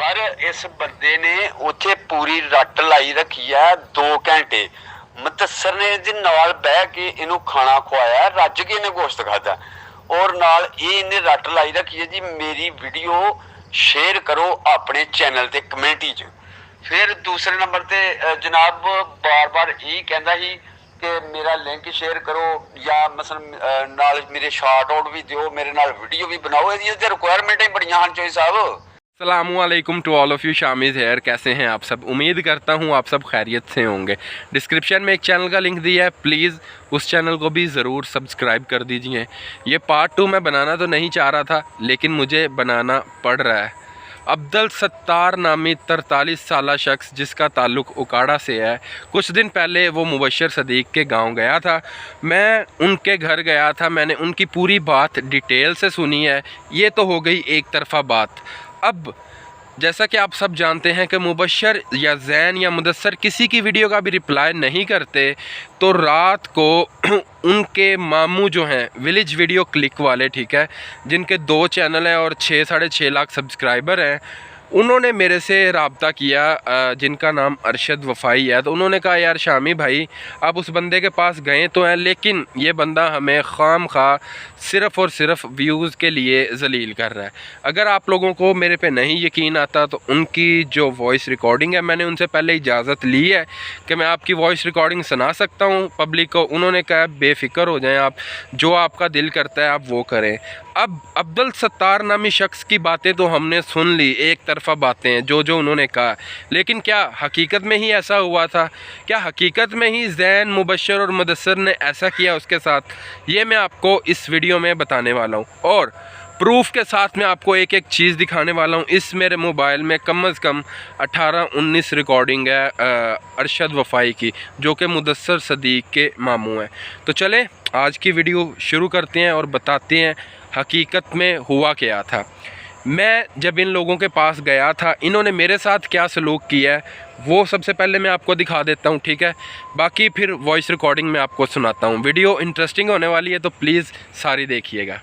पर इस बंदे ने उत्थे पूरी रट लाई रखी है 2 घंटे। मुदस्सर ने जी नाल बह के इनू खाना खवाया, रज के इन्हें गोश्त खादा और नाल ये इन्हें रट लाई रखी है जी मेरी वीडियो शेयर करो अपने चैनल ते कमेंटी च। फिर दूसरे नंबर ते जनाब बार बार यही कहता ही कि मेरा लिंक शेयर करो या मसलन नाल मेरे शार्ट आउट भी दियो, मेरे नाल वीडियो भी बनाओ। ये रिक्वायरमेंट ही बड़ियां हैं चोई साहब। अस्सलामुअलैकुम to all of you. Shamiz here, कैसे हैं आप सब? उम्मीद करता हूं आप सब खैरियत से होंगे। डिस्क्रिप्शन में एक चैनल का लिंक दिया है, प्लीज़ उस चैनल को भी ज़रूर सब्सक्राइब कर दीजिए। ये पार्ट 2 मैं बनाना तो नहीं चाह रहा था, लेकिन मुझे बनाना पड़ रहा है। अब्दुल सत्तार नामी 43 साला शख्स जिसका ताल्लुक़ उकाड़ा से है, कुछ दिन पहले वो मुबशर सदीक के गांव गया था। मैं उनके घर गया था, मैंने उनकी पूरी बात डिटेल से सुनी है। ये तो हो गई एक तरफ़ा बात। अब जैसा कि आप सब जानते हैं कि मुबशर या ज़ैन या मुदस्सर किसी की वीडियो का भी रिप्लाई नहीं करते, तो रात को उनके मामू जो हैं विलेज वीडियो क्लिक वाले, ठीक है, जिनके 2 चैनल हैं और 6 साढ़े 6 लाख सब्सक्राइबर हैं, उन्होंने मेरे से रब्ता किया, जिनका नाम अरशद वफ़ाई है। तो उन्होंने कहा यार शामी भाई, आप उस बंदे के पास गए तो हैं, लेकिन ये बंदा हमें खाम खा सिर्फ़ और सिर्फ व्यूज़ के लिए ज़लील कर रहा है। अगर आप लोगों को मेरे पे नहीं यकीन आता तो उनकी जो वॉइस रिकॉर्डिंग है, मैंने उनसे पहले इजाज़त ली है कि मैं आपकी वॉइस रिकॉर्डिंग सुना सकता हूँ पब्लिक को। उन्होंने कहा बेफ़िक्र हो जाएं आप, जो आपका दिल करता है आप वो करें। अब अब्दुल सत्तार नामी शख्स की बातें तो हमने सुन ली, एक तरफ़ा बातें हैं जो उन्होंने कहा, लेकिन क्या हकीकत में ही ऐसा हुआ था? क्या हकीकत में ही ज़ैन, मुबशर और मुदस्सर ने ऐसा किया उसके साथ? ये मैं आपको इस वीडियो में बताने वाला हूँ और प्रूफ के साथ मैं आपको एक एक चीज़ दिखाने वाला हूँ। इस मेरे मोबाइल में कम अज़ कम 18-19 रिकॉर्डिंग है अरशद वफ़ाई की, जो कि मुदस्सर सदीक के मामू हैं। तो चलें आज की वीडियो शुरू करते हैं और बताते हैं हकीकत में हुआ क्या था। मैं जब इन लोगों के पास गया था, इन्होंने मेरे साथ क्या सलूक किया है वो सबसे पहले मैं आपको दिखा देता हूँ, ठीक है। बाकी फिर वॉइस रिकॉर्डिंग में आपको सुनाता हूँ। वीडियो इंटरेस्टिंग होने वाली है, तो प्लीज़ सारी देखिएगा।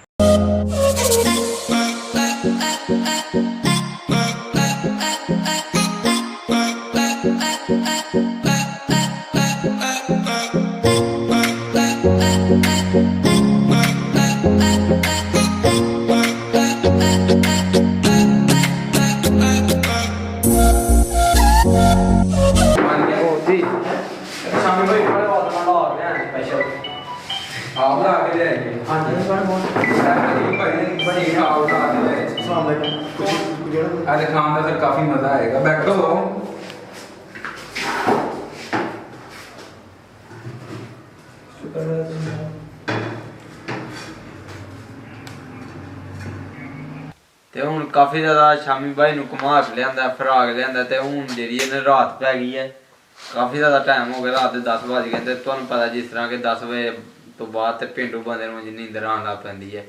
आप ला के जाएंगे? हाँ जी सर, आज खाने का सर काफ़ी मज़ा आएगा। बैठो। ਤੇ ਹੁਣ ਕਾਫੀ ਜ਼ਿਆਦਾ ਸ਼ਾਮੀ ਭਾਈ ਨੂੰ ਘੁਮਾ ਕੇ ਲਿਆਂਦਾ, ਫਰਾਗ ਲਿਆਂਦਾ ਤੇ ਹੁਣ ਜਿਹੜੀ ਇਹਨੇ ਰਾਤ ਪੈ ਗਈ ਹੈ। ਕਾਫੀ ਜ਼ਿਆਦਾ ਟਾਈਮ ਹੋ ਗਿਆ, ਰਾਤ ਦੇ 10 ਵਜ ਗਏ ਤੇ ਤੁਹਾਨੂੰ ਪਤਾ जिस तरह के 10 बजे तो बाद पेंडू बंदे ਨੂੰ नींद आने लग पैंदी है।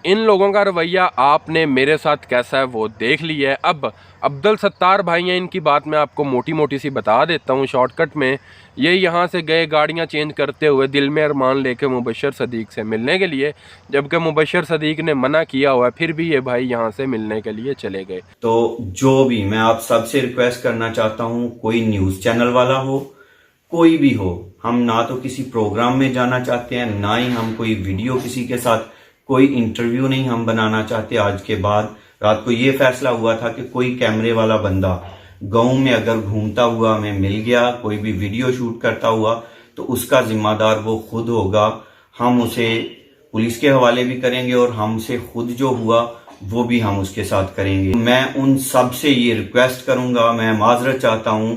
इन लोगों का रवैया आपने मेरे साथ कैसा है वो देख लिया है। अब अब्दुल सत्तार भाई हैं, इनकी बात मैं आपको मोटी मोटी सी बता देता हूँ शॉर्टकट में। ये यहाँ से गए गाड़ियाँ चेंज करते हुए, दिल में अरमान लेके मुबशर सदीक से मिलने के लिए, जबकि मुबशर सदीक ने मना किया हुआ है, फिर भी ये भाई यहाँ से मिलने के लिए चले गए। तो जो भी मैं आप सबसे रिक्वेस्ट करना चाहता हूँ, कोई न्यूज़ चैनल वाला हो, कोई भी हो, हम ना तो किसी प्रोग्राम में जाना चाहते हैं, ना ही हम कोई वीडियो किसी के साथ, कोई इंटरव्यू नहीं हम बनाना चाहते। आज के बाद रात को ये फैसला हुआ था कि कोई कैमरे वाला बंदा गांव में अगर घूमता हुआ हमें मिल गया, कोई भी वीडियो शूट करता हुआ, तो उसका जिम्मेदार वो खुद होगा। हम उसे पुलिस के हवाले भी करेंगे और हमसे खुद जो हुआ वो भी हम उसके साथ करेंगे। मैं उन सब से ये रिक्वेस्ट करूंगा, मैं माजरत चाहता हूं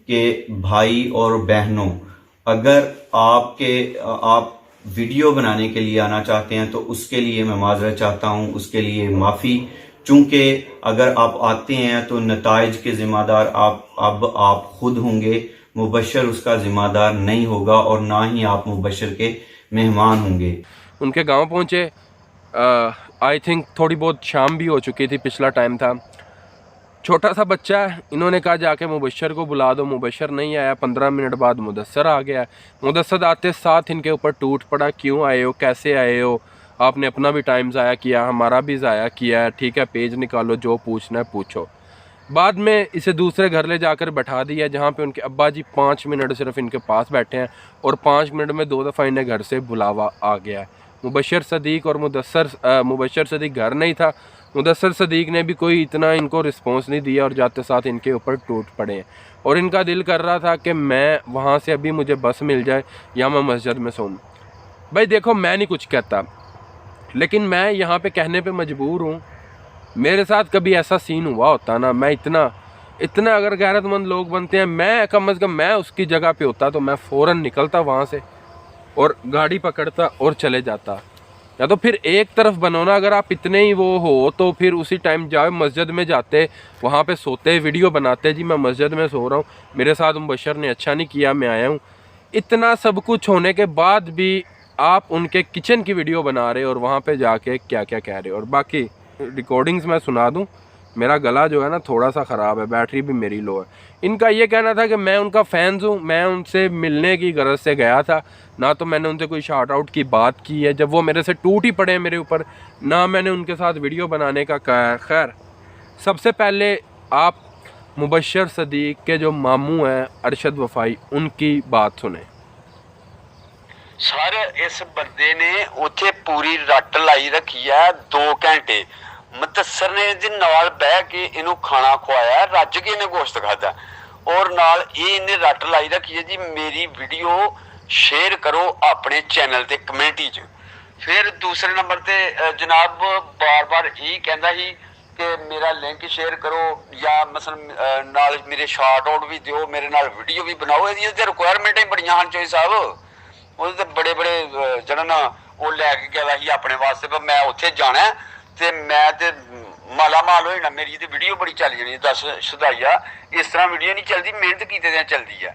कि भाई और बहनों, अगर आप वीडियो बनाने के लिए आना चाहते हैं तो उसके लिए मैं माजरत चाहता हूं, उसके लिए माफ़ी। चूंकि अगर आप आते हैं तो नताइज के ज़िम्मेदार आप खुद होंगे, मुबशर उसका ज़िम्मेदार नहीं होगा और ना ही आप मुबशर के मेहमान होंगे। उनके गांव पहुंचे, आई थिंक थोड़ी बहुत शाम भी हो चुकी थी, पिछला टाइम था। छोटा सा बच्चा है, इन्होंने कहा जाके मुबशर को बुला दो। मुबशर नहीं आया, 15 मिनट बाद मुदस्सर आ गया। मुदस्सर आते साथ इनके ऊपर टूट पड़ा, क्यों आए हो, कैसे आए हो, आपने अपना भी टाइम ज़ाया किया, हमारा भी ज़ाया किया है, ठीक है, पेज निकालो, जो पूछना है पूछो। बाद में इसे दूसरे घर ले जाकर बैठा दिया जहाँ पे उनके अब्बा जी 5 मिनट सिर्फ इनके पास बैठे हैं और 5 मिनट में 2 दफ़ा इन्हें घर से बुलावा आ गया है। मुबशर सदीक और मुबशर सदीक घर नहीं था, मुदस्सर सदीक ने भी कोई इतना इनको रिस्पॉन्स नहीं दिया और जाते साथ इनके ऊपर टूट पड़े हैं। और इनका दिल कर रहा था कि मैं वहाँ से अभी मुझे बस मिल जाए या मैं मस्जिद में सोऊं। भाई देखो, मैं नहीं कुछ कहता, लेकिन मैं यहाँ पे कहने पे मजबूर हूँ। मेरे साथ कभी ऐसा सीन हुआ होता ना, मैं इतना अगर गैरतमंद लोग बनते हैं, मैं कम अज़ कम मैं उसकी जगह पे होता तो मैं फ़ौरन निकलता वहाँ से और गाड़ी पकड़ता और चले जाता। या तो फिर एक तरफ बनो ना, अगर आप इतने ही वो हो तो फिर उसी टाइम जाओ मस्जिद में जाते, वहाँ पे सोते, वीडियो बनाते, जी मैं मस्जिद में सो रहा हूँ, मेरे साथ मुबशर ने अच्छा नहीं किया, मैं आया हूँ। इतना सब कुछ होने के बाद भी आप उनके किचन की वीडियो बना रहे हो और वहाँ पे जाके क्या क्या कह रहे हो। और बाकी रिकॉर्डिंग्स मैं सुना दूँ, मेरा गला जो है ना थोड़ा सा ख़राब है, बैटरी भी मेरी लो है। इनका ये कहना था कि मैं उनका फ़ैन्स हूँ, मैं उनसे मिलने की गरज से गया था, ना तो मैंने उनसे कोई शार्ट आउट की बात की है जब वो मेरे से टूट ही पड़े मेरे ऊपर, ना मैंने उनके साथ वीडियो बनाने का कहा है। खैर, सबसे पहले आप मुबशर सदीक के जो मामू हैं अरशद वफाई, उनकी बात सुने। सर इस बंदे ने उत्थे पूरी रट लाई रखी है 2 घंटे। मुदस्सर ने जी नाल बह के इनू खाना खवाया, रज के इन्हें गोश्त खादा और नाल ये इन्हें रट लाई रखी है जी मेरी वीडियो शेयर करो अपने चैनल ते कमेंटी च। फिर दूसरे नंबर ते जनाब बार बार यही कहता ही कि मेरा लिंक शेयर करो या मसलन नाल मेरे शार्ट आउट भी दिओ, मेरे नाल वीडियो भी बनाओ। ये रिक्वायरमेंट ही बड़ियां हैं चोई साहब। ਉਹਦੇ ਤੇ ਬੜੇ ਜਿਹੜਾ ਨਾ ਉਹ ਲੈ ਕੇ ਗਿਆ ਸੀ ਆਪਣੇ ਵਾਸਤੇ, ਪਰ ਮੈਂ ਉੱਥੇ ਜਾਣਾ ਤੇ ਮੈਂ ਤੇ ਮਾਲਾ ਮਾਲ ਹੋਈ ਨਾ, ਮੇਰੀ ਤੇ ਵੀਡੀਓ ਬੜੀ ਚੱਲ ਜਾਣੀ। ਦੱਸ ਸਦਾਈਆ, ਇਸ ਤਰ੍ਹਾਂ ਵੀਡੀਓ ਨਹੀਂ ਚੱਲਦੀ, ਮਿਹਨਤ ਕੀਤੇ ਦਿਆਂ ਚੱਲਦੀ ਆ।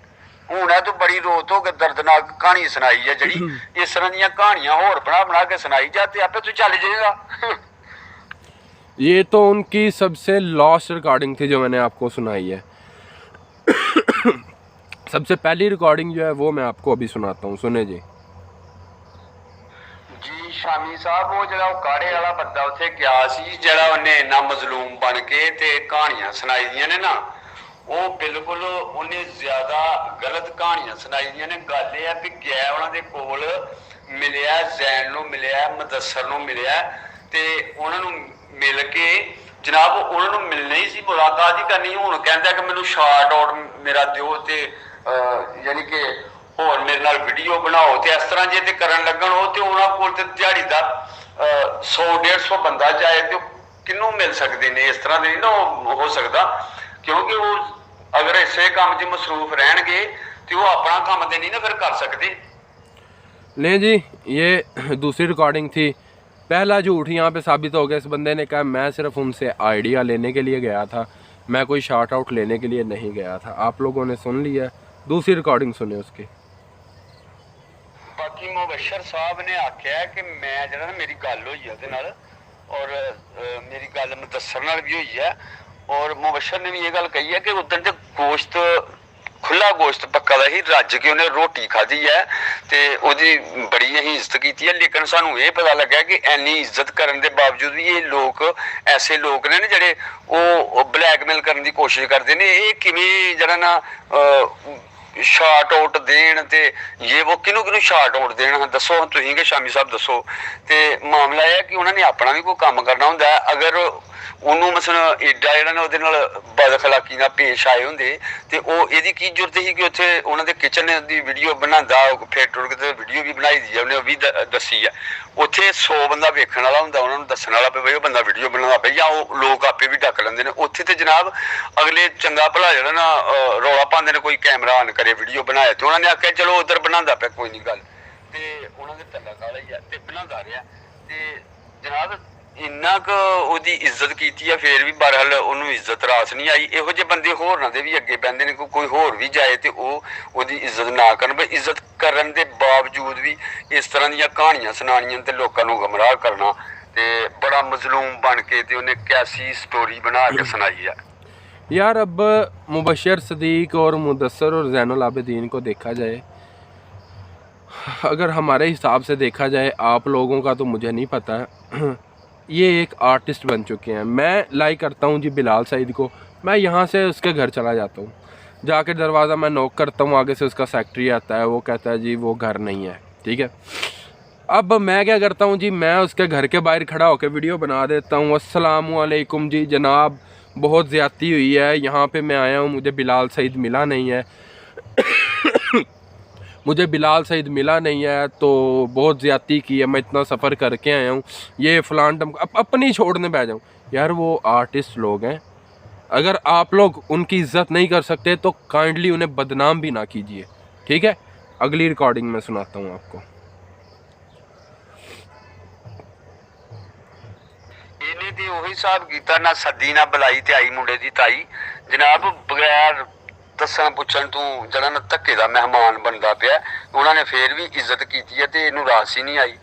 ਹੁਣ ਇਹ ਤੂੰ ਬੜੀ ਰੋਤ ਹੋ ਕੇ ਦਰਦਨਾਕ ਕਹਾਣੀ ਸੁਣਾਈ ਆ ਜਿਹੜੀ, ਇਸ ਤਰ੍ਹਾਂ ਦੀਆਂ ਕਹਾਣੀਆਂ ਹੋਰ ਬਣਾ ਕੇ ਸੁਣਾਈ ਜਾ ਤੇ ਆਪੇ ਤੂੰ ਚੱਲ ਜਾਏਗਾ। ये तो उनकी सबसे लास्ट रिकॉर्डिंग थी जो मैंने आपको सुनाई है। सबसे पहली रिकॉर्डिंग जो है वो मैं आपको अभी सुनाता हूँ, सुने जी। ਜੀ ਸ਼ਾਮੀ ਸਾਹਿਬ, ਉਹ ਜਿਹੜਾ ਉਹ ਕਾੜੇ ਵਾਲਾ ਬੰਦਾ ਉੱਥੇ ਗਿਆ ਸੀ, ਜਿਹੜਾ ਉਹਨੇ ਇੰਨਾ ਮਜ਼ਲੂਮ ਬਣ ਕੇ ਤੇ ਕਹਾਣੀਆਂ ਸੁਣਾਈ ਦੀਆਂ ਨੇ ਨਾ, ਉਹ ਬਿਲਕੁਲ ਉਹਨੇ ਜ਼ਿਆਦਾ ਗਲਤ ਕਹਾਣੀਆਂ ਸੁਣਾਈ ਦੀਆਂ ਨੇ। ਗੱਲ ਇਹ ਆ ਵੀ ਗਿਆ ਉਹਨਾਂ ਦੇ ਕੋਲ, ਮਿਲਿਆ ਜ਼ੈਨ ਨੂੰ, ਮਿਲਿਆ ਮੁਦੱਸਰ ਨੂੰ, ਮਿਲਿਆ ਤੇ ਉਹਨਾਂ ਨੂੰ ਮਿਲ ਕੇ ਜਨਾਬ ਉਹਨਾਂ ਨੂੰ ਮਿਲਣਾ ਹੀ ਸੀ, ਮੁਲਾਕਾਤ ਹੀ ਕਰਨੀ। ਹੁਣ ਕਹਿੰਦਾ ਕਿ ਮੈਨੂੰ ਸ਼ਾਰਟ ਆਊਟ ਮੇਰਾ ਦਿਓ ਤੇ ਯਾਨੀ ਕਿ ਹੋਰ ਮੇਰੇ ਨਾਲ ਵੀਡੀਓ ਬਣਾਓ ਤੇ ਇਸ ਤਰ੍ਹਾਂ ਜੇ ਤੇ ਕਰਨ ਲੱਗਣ ਉਹ ਤੇ ਉਹਨਾਂ ਕੋਲ ਤੇ ਦਿਹਾੜੀ ਦਾ 100-150 ਬੰਦਾ ਜਾਏ ਤੇ ਕਿਹਨੂੰ ਮਿਲ ਸਕਦੇ ਨੇ। ਇਸ ਤਰ੍ਹਾਂ ਦੇ ਨਹੀਂ ਨਾ ਹੋ ਸਕਦਾ, ਕਿਉਂਕਿ ਉਹ ਅਗਰ ਇਸੇ ਕੰਮ 'ਚ ਮਸਰੂਫ ਰਹਿਣਗੇ ਤੇ ਉਹ ਆਪਣਾ ਕੰਮ ਤੇ नहीं ना फिर कर सकते। ले जी, ये दूसरी रिकॉर्डिंग थी। पहला झूठ यहाँ पे साबित हो गया। इस बंदे ने कहा मैं सिर्फ उनसे आइडिया लेने के लिए गया था, मैं कोई शार्ट आउट लेने के लिए नहीं गया था। आप लोगों ने सुन लिया, दूसरी रिकॉर्डिंग सुने उसकी। बाकी मुबशर साहब ने आख्या कि मैं जरा मेरी गल हुई है ਉਹਦੇ ਨਾਲ और मेरी गल मुदस्सर नाल भी हुई है और मुबशर ने भी ये गल कही है कि उदन ते गोश्त खुला गोश्त पक्का दा ही रज के उन्हें रोटी खाधी है ते ओदी बड़ी अहीं इज्जत कीती है। लेकिन सानू ये पता लगा कि इन्नी इज्जत करने के बावजूद भी ये लोग ऐसे लोग ने जेडे वो ब्लैकमेल करने की कोशिश करते हैं। ये किवें जरा ना शार्ट आउट देन ते ये वो किनू किनू शार्ट आउट देन, दसो तुसीं कि शामी साहब दसो। ते मामला यह कि उन्होंने अपना भी कोई काम करना हुंदा है। अगर ਉਹਨੂੰ ਮਸਲਨ ਏਡਾ ਜਿਹੜਾ ਨਾ ਉਹਦੇ ਨਾਲ ਬਦਖਲਾਕੀ ਨਾਲ ਪੇਸ਼ ਆਏ ਹੁੰਦੇ ਤੇ ਉਹ ਇਹਦੀ ਕੀ ਜ਼ਰੂਰਤ ਸੀ ਕਿ ਉੱਥੇ ਉਹਨਾਂ ਦੇ ਕਿਚਨ ਦੀ ਵੀਡੀਓ ਬਣਾਉਂਦਾ, ਫਿਰ ਟੁਰ ਕੇ ਵੀਡੀਓ ਵੀ ਬਣਾਈ ਦੀ ਆ, ਉਹਨੇ ਉਹ ਵੀ ਦੱਸੀ ਆ। ਉੱਥੇ 100 ਬੰਦਾ ਵੇਖਣ ਵਾਲਾ ਹੁੰਦਾ, ਉਹਨਾਂ ਨੂੰ ਦੱਸਣ ਵਾਲਾ ਵੀ ਉਹ ਬੰਦਾ ਵੀਡੀਓ ਬਣਾਉਂਦਾ ਪਿਆ, ਜਾਂ ਉਹ ਲੋਕ ਆਪੇ ਵੀ ਢੱਕ ਲੈਂਦੇ ਨੇ। ਉੱਥੇ ਤੇ ਜਨਾਬ ਅਗਲੇ ਚੰਗਾ ਭਲਾ ਜਿਹੜਾ ਨਾ ਰੌਲਾ ਪਾਉਂਦੇ ਨੇ ਕੋਈ ਕੈਮਰਾ ਆਨ ਕਰੇ ਵੀਡੀਓ ਬਣਾਏ, ਤੇ ਉਹਨਾਂ ਨੇ ਆਖਿਆ ਚਲੋ ਉੱਧਰ ਬਣਾਉਂਦਾ ਪਿਆ ਕੋਈ ਨਹੀਂ ਗੱਲ, ਤੇ ਉਹਨਾਂ ਦੇ ਤੱਲਾ ਕਾਲਾ ਹੀ ਆ ਤੇ ਬਣਾਉਂਦਾ ਰਿਹਾ। ਤੇ ਜਨਾਬ ਇੰਨਾ ਕੁ ਉਹਦੀ ਇੱਜ਼ਤ ਕੀਤੀ ਆ, ਫਿਰ ਵੀ ਬਹਰਹਾਲ ਉਹਨੂੰ ਇੱਜ਼ਤ ਰਾਸ ਨਹੀਂ ਆਈ। ਇਹੋ ਜਿਹੇ ਬੰਦੇ ਹੋਰਨਾਂ ਦੇ ਵੀ ਅੱਗੇ ਪੈਂਦੇ ਨੇ, ਕੋਈ ਹੋਰ ਵੀ ਜਾਏ ਤੇ ਉਹ ਉਹਦੀ ਇੱਜ਼ਤ ਨਾ ਕਰਨ। ਬਈ ਇੱਜ਼ਤ ਕਰਨ ਦੇ ਬਾਵਜੂਦ ਵੀ ਇਸ ਤਰ੍ਹਾਂ ਦੀਆਂ ਕਹਾਣੀਆਂ ਸੁਣਾਉਣੀਆਂ ਤੇ ਲੋਕਾਂ ਨੂੰ ਗੁੰਮਰਾਹ ਕਰਨਾ, ਤੇ ਬੜਾ ਮਜ਼ਲੂਮ ਬਣ ਕੇ ਤੇ ਉਹਨੇ कैसी स्टोरी बना के सुनाई है। यार अब मुबशर सदीक और मुदस्सर और ज़ैनुल आबिदीन को देखा जाए, अगर हमारे हिसाब से देखा जाए, आप लोगों का तो मुझे नहीं पता, ये एक आर्टिस्ट बन चुके हैं। मैं लाइक करता हूँ जी बिलाल सईद को, मैं यहाँ से उसके घर चला जाता हूँ। जाकर दरवाज़ा मैं नॉक करता हूँ, आगे से उसका सेक्रेटरी आता है, वो कहता है जी वो घर नहीं है, ठीक है। अब मैं क्या करता हूँ जी, मैं उसके घर के बाहर खड़ा होकर वीडियो बना देता हूँ। अस्सलामुअलैकुम जी जनाब, बहुत ज़्यादती हुई है, यहाँ पे मैं आया हूँ, मुझे बिलाल सईद मिला नहीं है मुझे बिलाल सईद मिला नहीं है, तो बहुत ज़्यादती की है, मैं इतना सफ़र करके आया हूँ, ये फ़लान अपनी छोड़ने बैठ जाऊँ। यार वो आर्टिस्ट लोग हैं, अगर आप लोग उनकी इज़्ज़त नहीं कर सकते तो काइंडली उन्हें बदनाम भी ना कीजिए, ठीक है। अगली रिकॉर्डिंग में सुनाता हूँ आपको। ਇਹਨੇ ਤੇ ਉਹੀ ਹਿਸਾਬ ਕੀਤਾ, ਨਾ ਸੱਦੀ ਨਾ ਬੁਲਾਈ ਤੇ ਆਈ ਮੁੰਡੇ ਦੀ ਤਾਈ ਜਨਾਬ, ਬਗੈਰ ਦੱਸਣ ਪੁੱਛਣ ਤੋਂ ਜਿਹੜਾ ਨਾ ਧੱਕੇ ਦਾ ਮਹਿਮਾਨ ਬਣਦਾ ਪਿਆ। ਉਹਨਾਂ ਨੇ ਫੇਰ ਵੀ ਇੱਜ਼ਤ ਕੀਤੀ ਹੈ ਤੇ ਇਹਨੂੰ ਰਾਸ ਹੀ ਨਹੀਂ ਆਈ।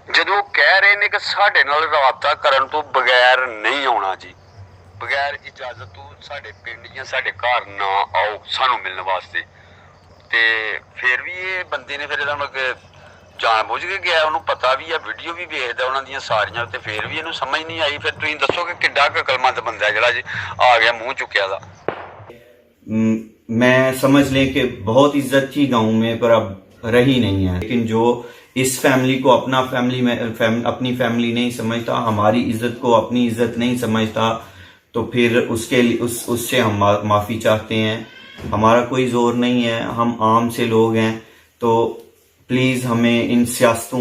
ਜਦੋਂ ਕਹਿ ਰਹੇ ਨੇ ਕਿ ਸਾਡੇ ਨਾਲ ਰਾਬਤਾ ਕਰਨ ਤੋਂ ਬਗੈਰ ਨਹੀਂ ਆਉਣਾ ਜੀ, ਬਗੈਰ ਇਜਾਜ਼ਤ ਤੋਂ ਸਾਡੇ ਪਿੰਡ ਜਾਂ ਸਾਡੇ ਘਰ ਨਾ ਆਓ ਸਾਨੂੰ ਮਿਲਣ ਵਾਸਤੇ, ਤੇ ਫਿਰ ਵੀ ਇਹ ਬੰਦੇ ਨੇ ਫਿਰ ਇਹਦਾ ਮਤਲਬ ਜਾਣ ਬੁੱਝ ਕੇ ਗਿਆ, ਉਹਨੂੰ ਪਤਾ ਵੀ ਆ, ਵੀਡੀਓ ਵੀ ਵੇਖਦਾ ਉਹਨਾਂ ਦੀਆਂ ਸਾਰੀਆਂ, ਤੇ ਫਿਰ ਵੀ ਇਹਨੂੰ ਸਮਝ ਨਹੀਂ ਆਈ। ਫਿਰ ਤੁਸੀਂ ਦੱਸੋ ਕਿ ਕਿੱਡਾ ਕੁ ਅਕਲਮੰਦ ਬੰਦਾ ਜਿਹੜਾ ਜੀ ਆ ਗਿਆ ਮੂੰਹ ਚੁੱਕਿਆ ਦਾ। मैं समझ लें कि बहुत इज्जत थी गांव में, पर अब रही नहीं है। लेकिन जो इस फैमिली को अपना अपनी फैमिली नहीं समझता, हमारी इज्जत को अपनी इज्जत नहीं समझता, तो फिर उसके लिए उससे हम माफ़ी चाहते हैं। हमारा कोई जोर नहीं है, हम आम से लोग हैं, तो प्लीज़ हमें इन सियासतों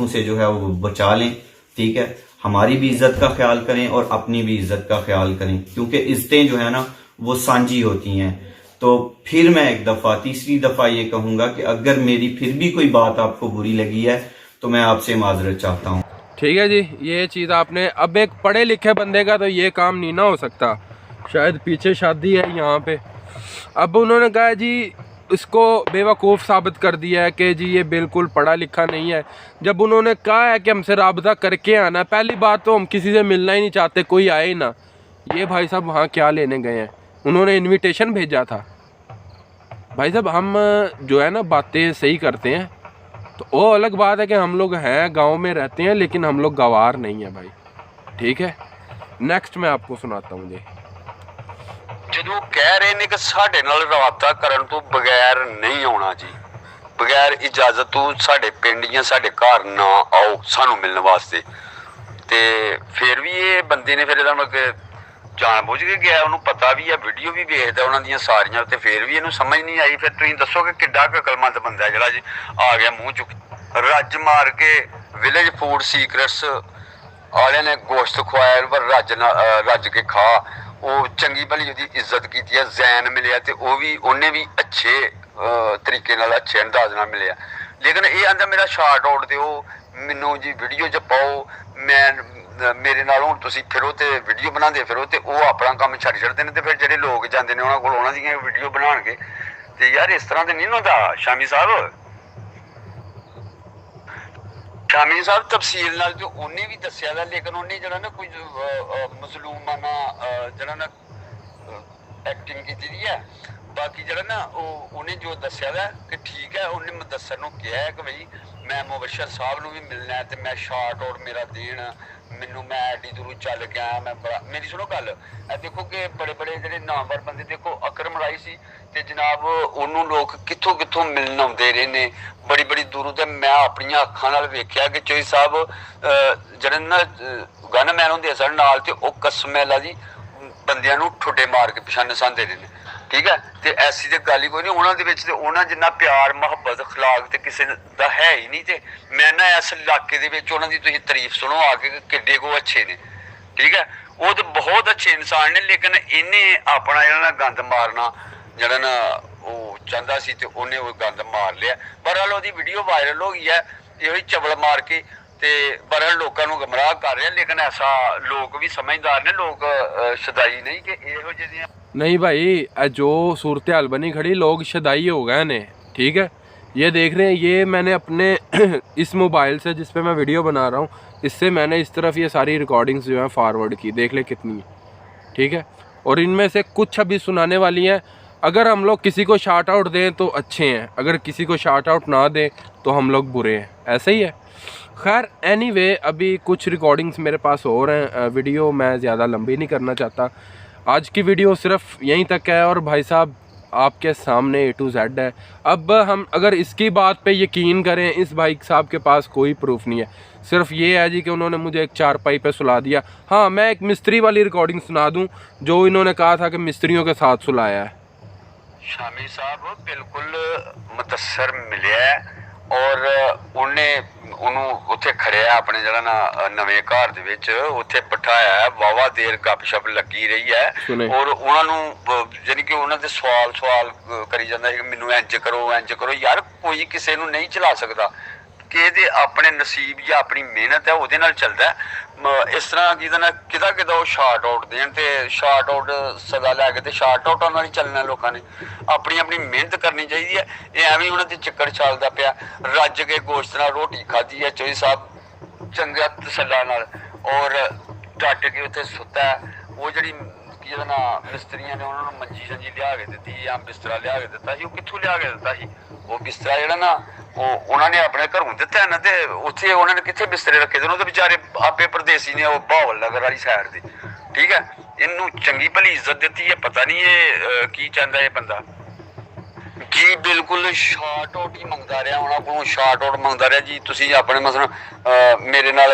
से जो है वो बचा लें, ठीक है। हमारी भी इज्जत का ख्याल करें और अपनी भी इज्जत का ख्याल करें, क्योंकि इज्जतें जो है ना वो सांझी होती हैं। तो फिर मैं एक दफ़ा, तीसरी दफ़ा ये कहूँगा कि अगर मेरी फिर भी कोई बात आपको बुरी लगी है तो मैं आपसे माजरत चाहता हूँ, ठीक है जी। ये चीज़ आपने, अब एक पढ़े लिखे बंदे का तो ये काम नहीं ना हो सकता, शायद पीछे शादी है यहाँ पे। अब उन्होंने कहा जी, इसको बेवकूफ़ साबित कर दिया है कि जी ये बिल्कुल पढ़ा लिखा नहीं है। जब उन्होंने कहा है कि हमसे राबता करके आना, पहली बात तो हम किसी से मिलना ही नहीं चाहते, कोई आए ही ना। ये भाई साहब वहाँ क्या लेने गए हैं, उन्होंने इनविटेशन भेजा था। भाई साहब हम जो है ना बातें सही करते हैं, तो वो अलग बात है कि हम लोग हैं गांव में रहते हैं, लेकिन हम लोग गवार नहीं है भाई, ठीक है। नेक्स्ट मैं आपको सुनाता हूँ जी। ਜਦੋਂ ਕਹਿ ਰਹੇ ਨੇ ਕਿ ਸਾਡੇ ਨਾਲ ਰਾਬਤਾ ਕਰਨ ਤੋਂ ਬਗੈਰ ਨਹੀਂ ਆਉਣਾ ਜੀ, ਬਗੈਰ ਇਜਾਜ਼ਤ ਤੋਂ ਸਾਡੇ ਪਿੰਡ ਜਾਂ ਸਾਡੇ ਘਰ ਨਾ ਆਓ ਸਾਨੂੰ ਮਿਲਣ ਵਾਸਤੇ, ਤੇ ਫਿਰ ਵੀ ਇਹ ਬੰਦੇ ਨੇ ਫਿਰ ਇਹਦਾ ਮਤਲਬ ਜਾਣ ਬੁੱਝ ਕੇ ਗਿਆ, ਉਹਨੂੰ ਪਤਾ ਵੀ ਆ, ਵੀਡੀਓ ਵੀ ਵੇਖਦਾ ਉਹਨਾਂ ਦੀਆਂ ਸਾਰੀਆਂ, ਤੇ ਫਿਰ ਵੀ ਇਹਨੂੰ ਸਮਝ ਨਹੀਂ ਆਈ। ਫਿਰ ਤੁਸੀਂ ਦੱਸੋ ਕਿ ਕਿੱਡਾ ਕੁ ਅਕਲਮੰਦ ਬੰਦਾ ਜਿਹੜਾ ਜੀ ਆ ਗਿਆ ਮੂੰਹ ਚੁੱਕ ਰੱਜ ਮਾਰ ਕੇ। ਵਿਲੇਜ ਫੂਡ ਸੀਕਰਟਸ ਵਾਲਿਆਂ ਨੇ ਗੋਸ਼ਤ ਖਵਾਇਆ, ਪਰ ਰੱਜ ਕੇ ਖਾ, ਉਹ ਚੰਗੀ ਭਲੀ ਉਹਦੀ ਇੱਜ਼ਤ ਕੀਤੀ ਹੈ, ਜ਼ੈਨ ਮਿਲਿਆ, ਤੇ ਉਹ ਵੀ ਉਹਨੇ ਵੀ ਅੱਛੇ ਤਰੀਕੇ ਨਾਲ, ਅੱਛੇ ਅੰਦਾਜ਼ ਨਾਲ ਮਿਲਿਆ। ਲੇਕਿਨ ਇਹ ਆਂਦਾ ਮੇਰਾ ਸ਼ਾਰਟ ਆਊਟ ਦਿਓ, ਮੈਨੂੰ ਜੀ ਵੀਡੀਓ 'ਚ ਪਾਓ, ਮੇਰੇ ਨਾਲ ਹੁਣ ਤੁਸੀਂ ਫਿਰੋ ਤੇ ਵੀਡੀਓ ਬਣਾਉਂਦੇ ਫਿਰੋ, ਤੇ ਉਹ ਆਪਣਾ ਕੰਮ ਛੱਡ ਛੱਡਦੇ ਨੇ, ਤੇ ਫਿਰ ਜਿਹੜੇ ਲੋਕ ਜਾਂਦੇ ਨੇ ਉਹਨਾਂ ਕੋਲ ਉਹਨਾਂ ਦੀਆਂ ਵੀਡੀਓ ਬਣਾਉਣਗੇ। ਤੇ ਯਾਰ ਇਸ ਤਰ੍ਹਾਂ ਤੇ ਨਹੀਂ ਹੁੰਦਾ ਸ਼ਾਮੀ ਸਾਹਿਬ। ਸ਼ਾਮੀ ਸਾਹਿਬ ਤਫਸੀਲ ਨਾਲ ਜੋ ਉਹਨੇ ਵੀ ਦੱਸਿਆ ਦਾ, ਲੇਕਿਨ ਉਹਨੇ ਜਿਹੜਾ ਨਾ ਕੁਝ ਮਜ਼ਲੂਮਾਨਾ ਜਿਹੜਾ ਨਾ ਐਕਟਿੰਗ ਕੀਤੀ ਦੀ ਹੈ। ਬਾਕੀ ਜਿਹੜਾ ਨਾ ਉਹਨੇ ਜੋ ਦੱਸਿਆ ਦਾ ਕਿ ਠੀਕ ਹੈ, ਉਹਨੇ ਮੁਦੱਸਰ ਨੂੰ ਕਿਹਾ ਹੈ ਕਿ ਬਈ ਮੈਂ ਮੁਬਸ਼ਰ ਸਾਹਿਬ ਨੂੰ ਵੀ ਮਿਲਣਾ ਹੈ, ਤੇ ਮੈਂ ਸ਼ਾਰਟ ਆਊਟ ਮੇਰਾ ਦੇਣ ਮੈਨੂੰ, ਮੈਂ ਐਡੀ ਦੂਰੋਂ ਚੱਲ ਕੇ ਆਇਆ, ਮੈਂ ਬੜਾ, ਮੇਰੀ ਸੁਣੋ ਗੱਲ, ਇਹ ਦੇਖੋ ਕਿ ਬੜੇ ਬੜੇ ਜਿਹੜੇ ਨਾਮਵਰ ਬੰਦੇ, ਦੇਖੋ ਅਕਰਮ ਰਾਈ ਸੀ, ਤੇ ਜਨਾਬ ਉਹਨੂੰ ਲੋਕ ਕਿੱਥੋਂ ਕਿੱਥੋਂ ਮਿਲਣ ਆਉਂਦੇ ਰਹੇ ਨੇ, ਬੜੀ ਬੜੀ ਦੂਰੋਂ। ਤੇ ਮੈਂ ਆਪਣੀਆਂ ਅੱਖਾਂ ਨਾਲ ਵੇਖਿਆ ਕਿ ਚੋਈ ਸਾਹਿਬ ਜਿਹੜੇ ਨਾ ਗਨਮੈਨ ਹੁੰਦੇ ਸਨ ਨਾਲ, ਤੇ ਉਹ ਕਸਮ ਅੱਲਾ ਜੀ ਬੰਦਿਆਂ ਨੂੰ ਠੁੱਡੇ ਮਾਰ ਕੇ ਪਿਛਾਂ ਨਸਾਉਂਦੇ ਰਹੇ ਨੇ, ਠੀਕ ਹੈ। ਤੇ ਐਸੀ ਤੇ ਗੱਲ ਹੀ ਕੋਈ ਨਹੀਂ ਉਹਨਾਂ ਦੇ ਵਿੱਚ, ਤੇ ਉਹਨਾਂ ਜਿੰਨਾ ਪਿਆਰ ਮੁਹੱਬਤ ਅਖਲਾਕ ਤੇ ਕਿਸੇ ਦਾ ਹੈ ਹੀ ਨਹੀਂ। ਤੇ ਮੈਂ ਨਾ ਇਸ ਇਲਾਕੇ ਦੇ ਵਿੱਚ ਉਹਨਾਂ ਦੀ ਤੁਸੀਂ ਤਾਰੀਫ ਸੁਣੋ ਆ ਕੇ, ਕਿੱਡੇ ਕੋ ਅੱਛੇ ਨੇ, ਠੀਕ ਹੈ। ਉਹ ਤਾਂ ਬਹੁਤ ਅੱਛੇ ਇਨਸਾਨ ਨੇ, ਲੇਕਿਨ ਇਹਨੇ ਆਪਣਾ ਜਿਹੜਾ ਨਾ ਗੰਦ ਮਾਰਨਾ ਜਿਹੜਾ ਨਾ ਉਹ ਚਾਹੁੰਦਾ ਸੀ, ਤੇ ਉਹਨੇ ਉਹ ਗੰਦ ਮਾਰ ਲਿਆ। ਬਹਰਹਾਲ ਉਹਦੀ ਵੀਡੀਓ ਵਾਇਰਲ ਹੋ ਗਈ ਹੈ, ਇਹੋ ਹੀ ਚਵਲ ਮਾਰ ਕੇ, ਤੇ ਬਹਰਹਾਲ ਲੋਕਾਂ ਨੂੰ ਗਮਰਾਹ ਕਰ ਰਿਹਾ। ਲੇਕਿਨ ਐਸਾ ਲੋਕ ਵੀ ਸਮਝਦਾਰ ਨੇ, ਲੋਕ ਸ਼ਦਾਈ ਨਹੀਂ ਕਿ ਇਹੋ ਜਿਹੇ। नहीं भाई, जो सूरत हाल बनी खड़ी, लोग शदाई हो गए ने, ठीक है। ये देख रहे हैं, ये मैंने अपने इस मोबाइल से जिस पे मैं वीडियो बना रहा हूँ, इससे मैंने इस तरफ ये सारी रिकॉर्डिंग्स जो हैं फॉरवर्ड की, देख ले कितनी है, ठीक है। और इनमें से कुछ अभी सुनाने वाली हैं, अगर हम लोग किसी को शार्ट आउट दें तो अच्छे हैं, अगर किसी को शार्ट आउट ना दें तो हम लोग बुरे हैं, ऐसा ही है। खैर एनीवे, अभी कुछ रिकॉर्डिंग्स मेरे पास और हैं, वीडियो मैं ज़्यादा लंबी नहीं करना चाहता। आज की वीडियो सिर्फ यहीं तक है और भाई साहब आपके सामने A to Z है। अब हम अगर इसकी बात पे यकीन करें, इस भाई साहब के पास कोई प्रूफ नहीं है, सिर्फ ये है जी कि उन्होंने मुझे एक चारपाई पे सुला दिया। हाँ, मैं एक मिस्त्री वाली रिकॉर्डिंग सुना दूं जो इन्होंने कहा था कि मिस्त्रियों के साथ सुलाया है। शामी साहब बिल्कुल मुदस्सर मिले और ਉਹਨੂੰ ਉੱਥੇ ਖੜਿਆ ਆਪਣੇ ਜਿਹੜਾ ਨਾ ਨਵੇਂ ਘਰ ਦੇ ਵਿੱਚ ਉੱਥੇ ਬਿਠਾਇਆ, ਵਾਵਾ ਦੇਰ ਗੱਪਸ਼ਪ ਲੱਗੀ ਰਹੀ ਹੈ ਔਰ ਉਹਨਾਂ ਨੂੰ ਯਾਨੀ ਕਿ ਉਹਨਾਂ ਦੇ ਸਵਾਲ ਕਰੀ ਜਾਂਦਾ ਹੈ ਕਿ ਮੈਨੂੰ ਇੰਜ ਕਰੋ ਯਾਰ ਕੋਈ ਕਿਸੇ ਨੂੰ ਨਹੀਂ ਚਲਾ ਸਕਦਾ ਕਿ ਇਹਦੇ ਆਪਣੇ ਨਸੀਬ ਜਾਂ ਆਪਣੀ ਮਿਹਨਤ ਹੈ ਉਹਦੇ ਨਾਲ ਚੱਲਦਾ। ਇਸ ਤਰ੍ਹਾਂ ਕਿਦਾ ਉਹ ਸ਼ਾਰਟ ਆਊਟ ਦੇਣ ਤੇ ਸ਼ਾਰਟ ਆਊਟ ਸਜ਼ਾ ਲੈ ਕੇ ਤੇ ਸ਼ਾਰਟ ਆਊਟਾਂ ਨਾਲ ਹੀ ਚੱਲਣਾ ਲੋਕਾਂ ਨੇ। ਆਪਣੀ ਮਿਹਨਤ ਕਰਨੀ ਚਾਹੀਦੀ ਹੈ। ਇਹ ਐਵੇਂ ਉਹਨਾਂ ਦੇ ਚੱਕਰ ਚੱਲਦਾ ਪਿਆ। ਰੱਜ ਕੇ ਗੋਸ਼ਤ ਨਾਲ ਰੋਟੀ ਖਾਧੀ ਹੈ ਚੋਈ ਸਾਹਿਬ ਚੰਗਾ ਤਸੱਲਾ ਨਾਲ ਔਰ ਡੱਟ ਕੇ ਉੱਥੇ ਸੁੱਤਾ। ਉਹ ਜਿਹੜੀ ਜਿਹਦਾ ਨਾ ਮਿਸਤਰੀਆਂ ਨੇ ਉਹਨਾਂ ਨੂੰ ਮੰਜੀ ਸੰਜੀ ਲਿਆ ਕੇ ਦਿੱਤੀ ਜਾਂ ਬਿਸਤਰਾ ਲਿਆ ਕੇ ਦਿੱਤਾ ਸੀ, ਉਹ ਕਿੱਥੋਂ ਲਿਆ ਕੇ ਦਿੱਤਾ ਸੀ? ਉਹ ਬਿਸਤਰਾ ਜਿਹੜਾ ਨਾ ਉਹ ਉਹਨਾਂ ਨੇ ਆਪਣੇ ਘਰੋਂ ਦਿੱਤਾ ਨਾ, ਤੇ ਉੱਥੇ ਉਹਨਾਂ ਨੇ ਕਿੱਥੇ ਬਿਸਤਰੇ ਰੱਖੇ ਤੇ? ਉਹਨਾਂ ਦੇ ਵਿਚਾਰੇ ਆਪੇ ਪਰਦੇਸੀ ਨੇ ਉਹ ਬਾਹਵਲ ਨਗਰ ਵਾਲੀ ਸਾਈਡ ਤੇ। ਠੀਕ ਹੈ, ਇਹਨੂੰ ਚੰਗੀ ਭਲੀ ਇੱਜ਼ਤ ਦਿੱਤੀ ਹੈ। ਪਤਾ ਨਹੀਂ ਇਹ ਕੀ ਚਾਹੁੰਦਾ ਇਹ ਬੰਦਾ ਜੀ। ਬਿਲਕੁਲ ਸ਼ਾਰਟ ਆਊਟ ਹੀ ਮੰਗਦਾ ਰਿਹਾ, ਉਹਨਾਂ ਕੋਲੋਂ ਸ਼ਾਰਟ ਆਊਟ ਮੰਗਦਾ ਰਿਹਾ ਜੀ। ਤੁਸੀਂ ਆਪਣੇ ਮਸਲ ਮੇਰੇ ਨਾਲ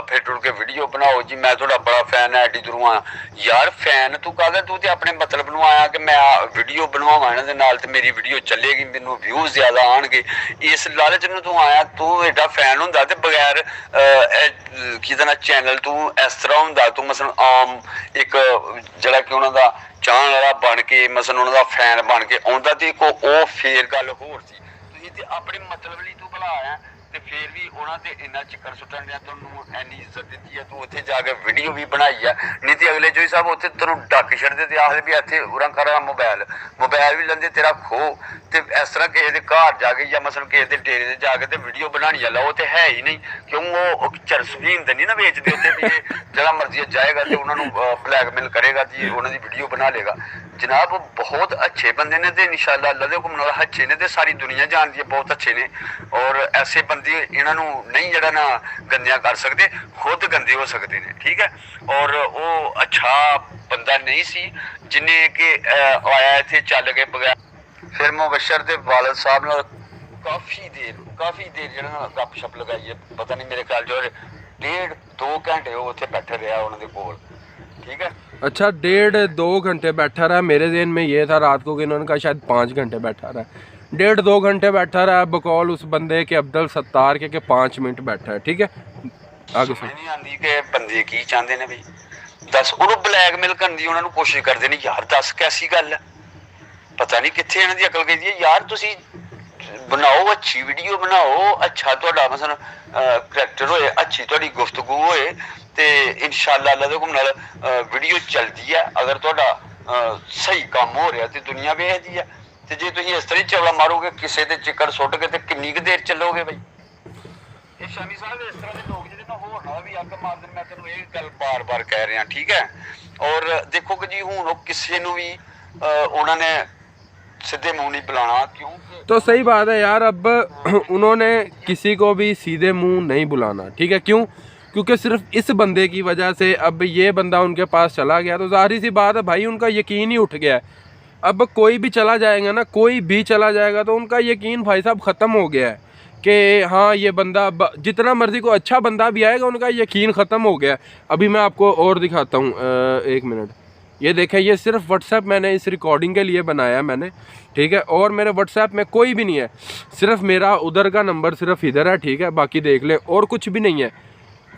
ਫਿਰ ਟੁਰ ਕੇ ਵੀਡੀਓ ਬਣਾਓ ਜੀ, ਮੈਂ ਤੁਹਾਡਾ ਬੜਾ ਫੈਨ ਐਡੀ ਦੂਰੋਂ ਆਇਆ। ਯਾਰ ਫੈਨ ਤੂੰ ਕਾਹਦਾ? ਤੂੰ ਤੇ ਆਪਣੇ ਮਤਲਬ ਨੂੰ ਆਇਆ ਕਿ ਮੈਂ ਵੀਡੀਓ ਬਣਵਾਵਾਂ ਇਹਨਾਂ ਦੇ ਨਾਲ ਤੇ ਮੇਰੀ ਵੀਡੀਓ ਚੱਲੇਗੀ, ਮੈਨੂੰ ਵਿਊਜ਼ ਜ਼ਿਆਦਾ ਆਉਣਗੇ, ਇਸ ਲਾਲਚ ਨੂੰ ਤੂੰ ਆਇਆ। ਤੂੰ ਐਡਾ ਫੈਨ ਹੁੰਦਾ ਤੇ ਬਗੈਰ ਕਿਹਦਾ ਨਾ ਚੈਨਲ ਤੂੰ ਇਸ ਤਰ੍ਹਾਂ ਹੁੰਦਾ, ਤੂੰ ਮਸਲ ਆਮ ਇੱਕ ਜਿਹੜਾ ਕਿ ਉਹਨਾਂ ਦਾ ਚਾਹਣ ਵਾਲਾ ਬਣ ਕੇ ਮਸਲ ਉਹਨਾਂ ਦਾ ਫੈਨ ਬਣ ਕੇ ਆਉਂਦਾ ਤੇ ਉਹ ਫੇਰ ਗੱਲ ਹੋਰ ਸੀ। ਤੁਸੀਂ ਤੇ ਆਪਣੇ ਮਤਲਬ ਲਈ ਤੂੰ ਭਲਾ ਆਇਆ ਤੇ ਫੇਰ ਵੀ ਉਹਨਾਂ ਤੇ ਇੰਨਾ ਚੱਕਰ ਸੁੱਟਣ ਡਿਆ, ਤੁਹਾਨੂੰ ਇੰਨੀ ਇੱਜ਼ਤ ਦਿੱਤੀ ਹੈ, ਤੂੰ ਉੱਥੇ ਜਾ ਕੇ ਵੀਡੀਓ ਵੀ ਬਣਾਈ ਆ। ਨਹੀਂ ਤੇ ਅਗਲੇ ਜੋਈ ਸਾਹਿਬ ਉੱਥੇ ਤੈਨੂੰ ਡੱਕ ਛੱਡਦੇ ਤੇ ਆਖਦੇ ਵੀ ਇੱਥੇ ਉਰਾਂ ਕਰ ਮੋਬਾਈਲ ਵੀ ਲੈਂਦੇ ਤੇਰਾ ਖੋ। ਤੇ ਇਸ ਤਰ੍ਹਾਂ ਕਿਸੇ ਦੇ ਘਰ ਜਾ ਕੇ ਜਾਂ ਮਸਲ ਕਿਸੇ ਦੇ ਡੇਰੇ ਤੇ ਜਾ ਕੇ ਤੇ ਵੀਡੀਓ ਬਣਾਉਣੀ ਆ ਲਓ ਤੇ ਹੈ ਹੀ ਨਹੀਂ, ਕਿਉਂ ਉਹ ਚਰਸਵੀਨ ਤੇ ਨਹੀਂ ਨਾ ਵੇਚਦੇ ਉੱਥੇ ਵੀ ਇਹ ਜਿਹੜਾ ਮਰਜ਼ੀ ਜਾਏਗਾ ਤੇ ਉਹਨਾਂ ਨੂੰ ਬਲੈਕਮੇਲ ਕਰੇਗਾ ਜੀ, ਉਹਨਾਂ ਦੀ ਵੀਡੀਓ ਬਣਾ ਲੇਗਾ। ਜਨਾਬ ਬਹੁਤ ਅੱਛੇ ਬੰਦੇ ਨੇ ਤੇ ਇਨਸ਼ਾਅੱਲਾ ਅੱਲਾ ਦੇ ਹੁਕਮ ਨਾਲ ਅੱਛੇ ਨੇ ਤੇ ਸਾਰੀ ਦੁਨੀਆ ਜਾਣਦੀ ਹੈ ਬਹੁਤ ਅੱਛੇ ਨੇ ਔਰ ਐਸੇ ਬੰਦੇ ਇਹਨਾਂ ਨੂੰ ਨਹੀਂ ਜਿਹੜਾ ਨਾ ਗੰਦਿਆਂ ਕਰ ਸਕਦੇ, ਖੁਦ ਗੰਦੇ ਹੋ ਸਕਦੇ ਨੇ। ਠੀਕ ਹੈ, ਔਰ ਉਹ ਅੱਛਾ ਬੰਦਾ ਨਹੀਂ ਸੀ ਜਿਹਨੇ ਕਿ ਆਇਆ ਇੱਥੇ ਚੱਲ ਕੇ ਬਗੈਰ। ਫਿਰ ਮੁਬਸ਼ਰ ਦੇ ਵਾਲਿਦ ਸਾਹਿਬ ਨਾਲ ਕਾਫੀ ਦੇਰ ਜਿਹੜਾ ਨਾ ਗੱਪਸ਼ਪ ਲਗਾਈ ਹੈ। ਪਤਾ नहीं मेरे ख्याल जो 1.5-2 घंटे वो उत्थे बैठे रहा उन्होंने कोल। ठीक है, अच्छा 1.5-2 घंटे बैठा रहा। मेरे ज़हन में ये था रात को कि इन्होंने कहा शायद 5 घंटे बैठा रहा। 1.5-2 घंटे बैठा रहा बकौल उस बंदे के अब्दुल सत्तार के 5 मिनट बैठा है। ठीक है, आगे समझ नहीं आती कि बंदे की चाहते ने बई। दस उन्होंने ब्लैकमेल करने की उन्होंने कोशिश करते नहीं। यार दस कैसी गल है, पता नहीं कितने इन्हों की अकल गई है। यार तुसी बनाओ अच्छी वीडियो बनाओ, अच्छा तुहाडा मसलन करैक्टर होए, अच्छी तुहाडी गुफ्तगू होए ते इंशाअल्लाह अल्लाह दे हुक्म नाल वीडियो चलदी है। अगर तुहाडा सही काम हो रहा तो दुनिया वेखदी है ते जे तुसीं इस तरह चवला मारोगे किसी दे चिक्कड़ सुੱਟ के ते किन्नी क देर चलोगे बई। ये शामी साहब इस तरह के लोग जिहदे नाल होर ना भी अग मार देण, मैं तैनूं ये गल बार-बार कह रहा। ठीक है, और देखो कि जी हुण ओह किसी नूं भी उन्हां ने सीधे मुंह नहीं बुलाना। क्यों? तो सही बात है यार, अब उन्होंने किसी को भी सीधे मुंह नहीं बुलाना। ठीक है, क्यों? क्योंकि सिर्फ इस बंदे की वजह से अब ये बंदा उनके पास चला गया तो ज़ाहिर सी बात है भाई उनका यकीन ही उठ गया है। अब कोई भी चला जाएगा ना, कोई भी चला जाएगा तो उनका यकीन भाई साहब ख़त्म हो गया है कि हाँ ये बंदा जितना मर्ज़ी को अच्छा बंदा भी आएगा उनका यकीन ख़त्म हो गया। अभी मैं आपको और दिखाता हूँ, 1 मिनट। ये देखें, ये सिर्फ व्हाट्सएप मैंने इस रिकॉर्डिंग के लिए बनाया मैंने। ठीक है, और मेरे व्हाट्सएप में कोई भी नहीं है, सिर्फ मेरा उधर का नंबर सिर्फ इधर है। ठीक है, बाकी देख ले, और कुछ भी नहीं है,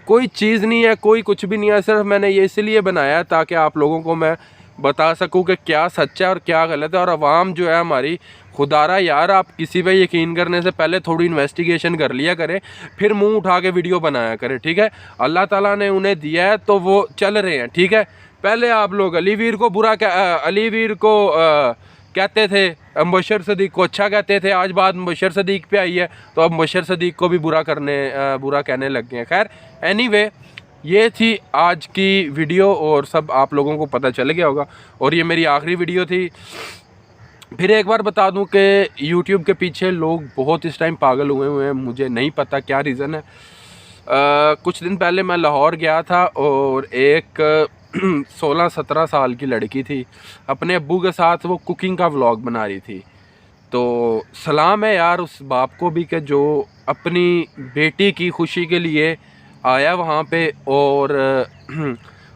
कोई चीज़ नहीं है, कोई कुछ भी नहीं है। सिर्फ मैंने ये इसलिए बनाया ताकि आप लोगों को मैं बता सकूं कि क्या सच है और क्या गलत है। और आवाम जो है हमारी, खुदारा यार आप किसी पे यकीन करने से पहले थोड़ी इन्वेस्टिगेशन कर लिया करें, फिर मुंह उठा के वीडियो बनाया करें। ठीक है, अल्लाह ताला ने उन्हें दिया है तो वो चल रहे हैं। ठीक है, पहले आप लोग अलीवीर को अलीवीर को कहते थे, मुबशर सदीक को अच्छा कहते थे, आज बात मुबशर सदीक पे आई है तो अब मुबशर सदीक को भी बुरा कहने लग गए हैं। खैर एनीवे, ये थी आज की वीडियो और सब आप लोगों को पता चल गया होगा। और ये मेरी आखिरी वीडियो थी। फिर एक बार बता दूं कि यूट्यूब के पीछे लोग बहुत इस टाइम पागल हुए हैं, मुझे नहीं पता क्या रीज़न है। कुछ दिन पहले मैं लाहौर गया था और एक 16-17 साल की लड़की थी, अपने अब्बू के साथ वो कुकिंग का व्लॉग बना रही थी। तो सलाम है यार उस बाप को भी कि जो अपनी बेटी की खुशी के लिए आया वहाँ पे और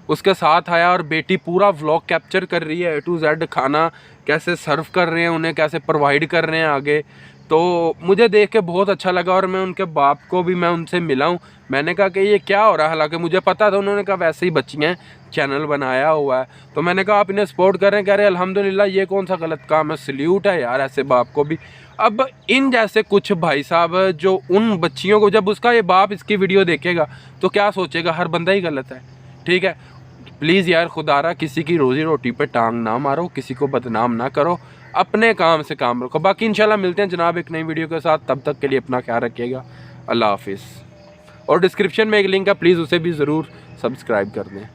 उसके साथ आया और बेटी पूरा व्लॉग कैप्चर कर रही है, A to Z खाना कैसे सर्व कर रहे हैं, उन्हें कैसे प्रोवाइड कर रहे हैं आगे। तो मुझे देख के बहुत अच्छा लगा और मैं उनके बाप को भी मैं उनसे मिला हूँ। मैंने कहा कि ये क्या हो रहा है, हालांकि मुझे पता था। उन्होंने कहा वैसे ही बच्चियाँ चैनल बनाया हुआ है। तो मैंने कहा आप इन्हें सपोर्ट करें, कह रहे अल्हम्दुलिल्लाह, ये कौन सा गलत काम है, सल्यूट है यार ऐसे बाप को भी। अब इन जैसे कुछ भाई साहब जो उन बच्चियों को, जब उसका ये बाप इसकी वीडियो देखेगा तो क्या सोचेगा, हर बंदा ही गलत है। ठीक है, प्लीज़ यार खुदारा किसी की रोज़ी रोटी पे टांग ना मारो, किसी को बदनाम ना करो, अपने काम से काम रखो। बाकी इंशाल्लाह मिलते हैं जनाब एक नई वीडियो के साथ, तब तक के लिए अपना ख्याल रखिएगा। अल्लाह हाफिज़। और डिस्क्रिप्शन में एक लिंक है, प्लीज़ उसे भी ज़रूर सब्सक्राइब कर दें।